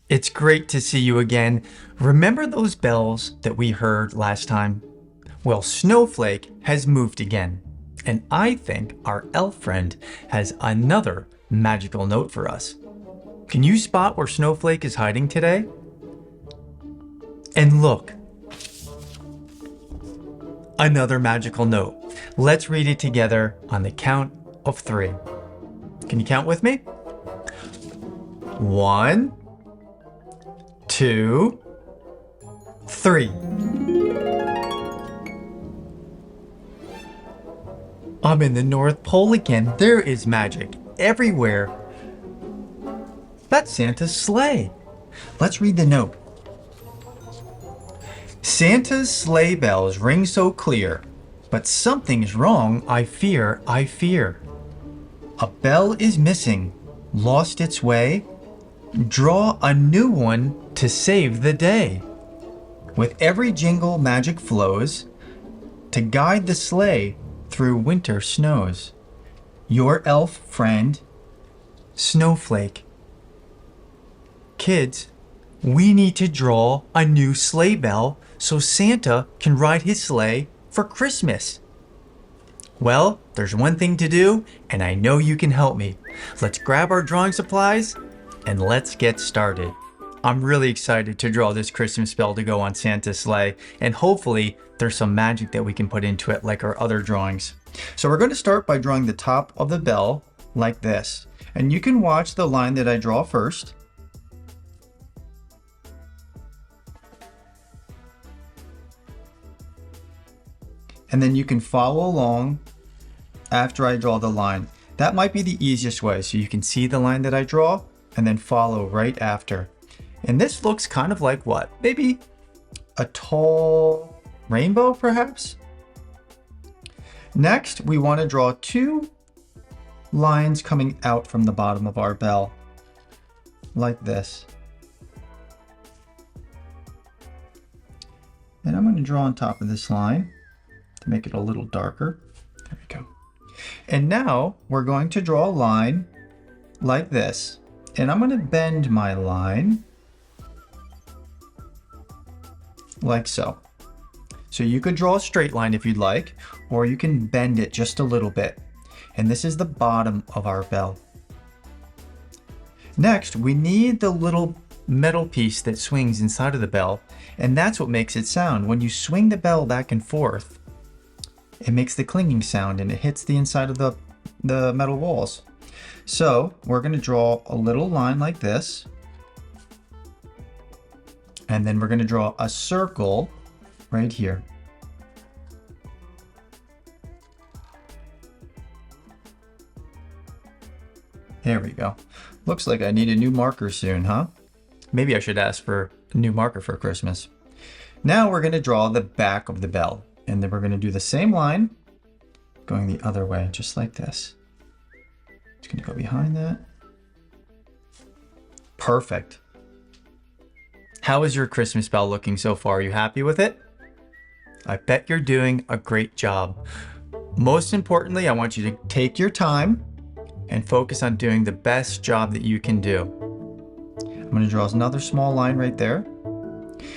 It's great to see you again. Remember those bells that we heard last time? Well, Snowflake has moved again, and I think our elf friend has another magical note for us. Can you spot where Snowflake is hiding today? And look, another magical note. Let's read it together on the count of 3. Can you count with me? 1, 2, 3. I'm in the North Pole again. There is magic everywhere. That's Santa's sleigh. Let's read the note. Santa's sleigh bells ring so clear, but something's wrong, I fear, I fear. A bell is missing, lost its way. Draw a new one to save the day. With every jingle magic flows to guide the sleigh through winter snows. Your elf friend, Snowflake. Kids, we need to draw a new sleigh bell so Santa can ride his sleigh for Christmas. Well, there's one thing to do, and I know you can help me. Let's grab our drawing supplies and let's get started. I'm really excited to draw this Christmas bell to go on Santa's sleigh, and hopefully there's some magic that we can put into it like our other drawings. So we're going to start by drawing the top of the bell like this. And you can watch the line that I draw first. And then you can follow along after I draw the line. That might be the easiest way, so you can see the line that I draw and then follow right after. And this looks kind of like what? Maybe a tall rainbow, perhaps? Next, we want to draw 2 lines coming out from the bottom of our bell, like this. And I'm going to draw on top of this line to make it a little darker. There we go. And now we're going to draw a line like this. And I'm going to bend my line like so. So you could draw a straight line if you'd like, or you can bend it just a little bit. And this is the bottom of our bell. Next, we need the little metal piece that swings inside of the bell, and that's what makes it sound. When you swing the bell back and forth, it makes the clinging sound and it hits the inside of the metal walls. So we're going to draw a little line like this. And then we're going to draw a circle right here. There we go. Looks like I need a new marker soon, huh? Maybe I should ask for a new marker for Christmas. Now we're going to draw the back of the bell. And then we're going to do the same line going the other way, just like this. It's going to go behind that. Perfect. How is your Christmas bell looking so far? Are you happy with it? I bet you're doing a great job. Most importantly, I want you to take your time and focus on doing the best job that you can do. I'm going to draw another small line right there.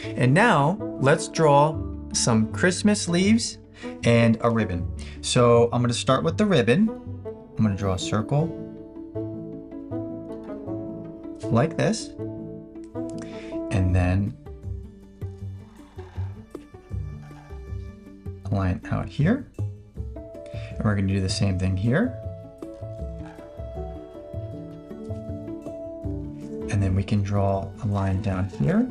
And now let's draw some Christmas leaves and a ribbon. So I'm going to start with the ribbon. I'm going to draw a circle like this. And then a line out here. And we're going to do the same thing here. And then we can draw a line down here.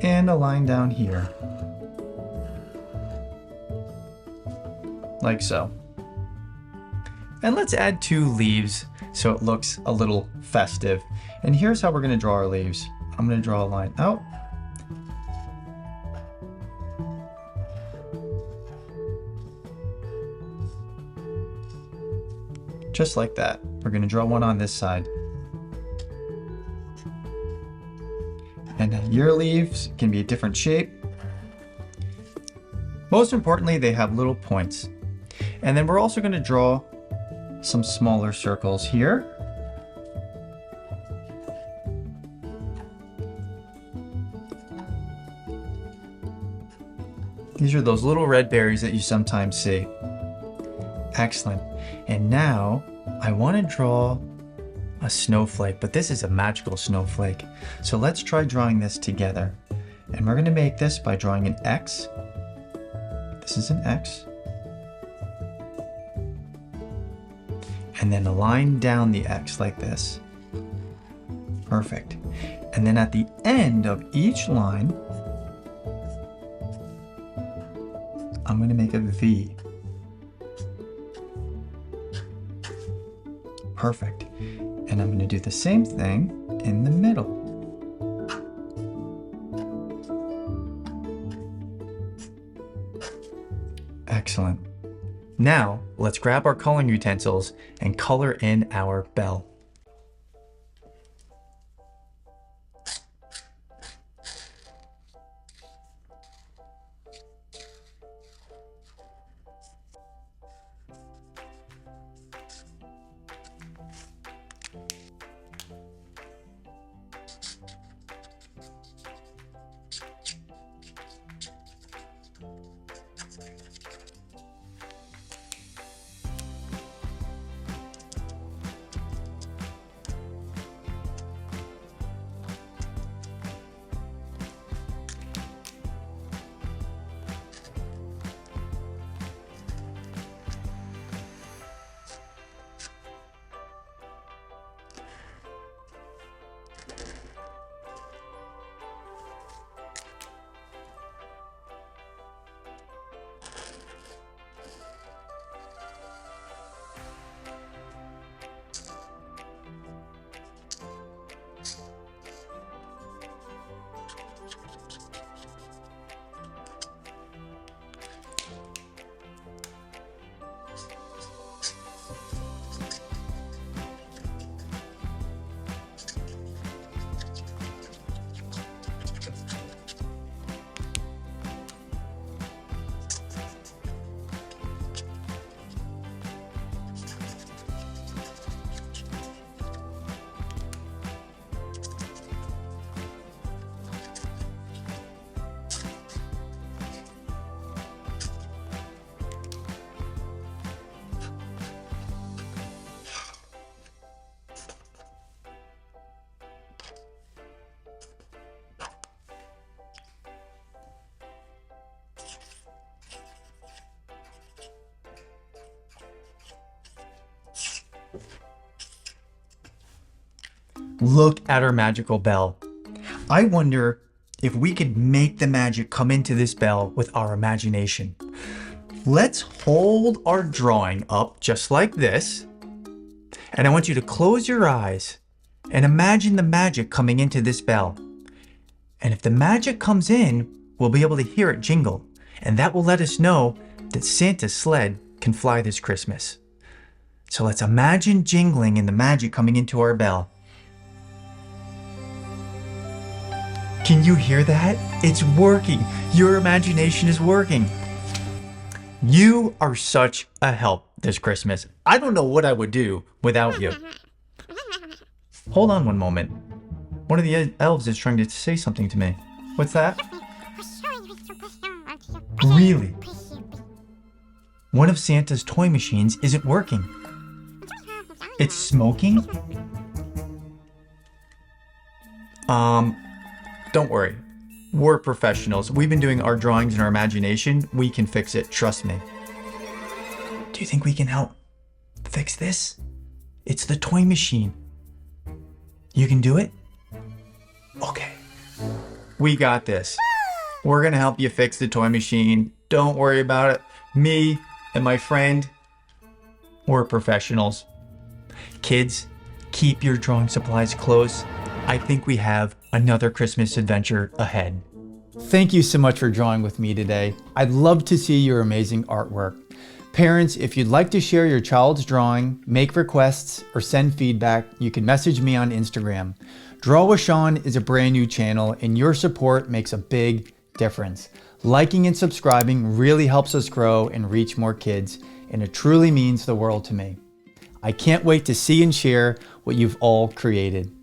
And a line down here. Like so. And let's add 2 leaves so it looks a little festive. And here's how we're going to draw our leaves. I'm going to draw a line out. Just like that. We're going to draw one on this side. And your leaves can be a different shape. Most importantly, they have little points. And then we're also going to draw some smaller circles here These are those little red berries that you sometimes see. Excellent. And now I want to draw a snowflake, but this is a magical snowflake. So let's try drawing this together. And we're going to make this by drawing an X. This is an X. And then a line down the X like this. Perfect. And then at the end of each line, I'm going to make a V. Perfect. And I'm going to do the same thing in the middle. Excellent. Now, let's grab our coloring utensils and color in our bell. Look at our magical bell. I wonder if we could make the magic come into this bell with our imagination. Let's hold our drawing up just like this. And I want you to close your eyes and imagine the magic coming into this bell. And if the magic comes in, we'll be able to hear it jingle. And that will let us know that Santa's sled can fly this Christmas. So let's imagine jingling and the magic coming into our bell. Can you hear that? It's working. Your imagination is working. You are such a help this Christmas. I don't know what I would do without you. Hold on one moment. One of the elves is trying to say something to me. What's that? Really? One of Santa's toy machines isn't working. It's smoking? Don't worry. We're professionals. We've been doing our drawings in our imagination. We can fix it. Trust me. Do you think we can help fix this? It's the toy machine. You can do it? Okay. We got this. We're going to help you fix the toy machine. Don't worry about it. Me and my friend, we're professionals. Kids, keep your drawing supplies close. I think we have another Christmas adventure ahead. Thank you so much for drawing with me today. I'd love to see your amazing artwork. Parents, if you'd like to share your child's drawing, make requests, or send feedback, you can message me on Instagram. Draw with Sean is a brand new channel, and your support makes a big difference. Liking and subscribing really helps us grow and reach more kids, and it truly means the world to me. I can't wait to see and share what you've all created.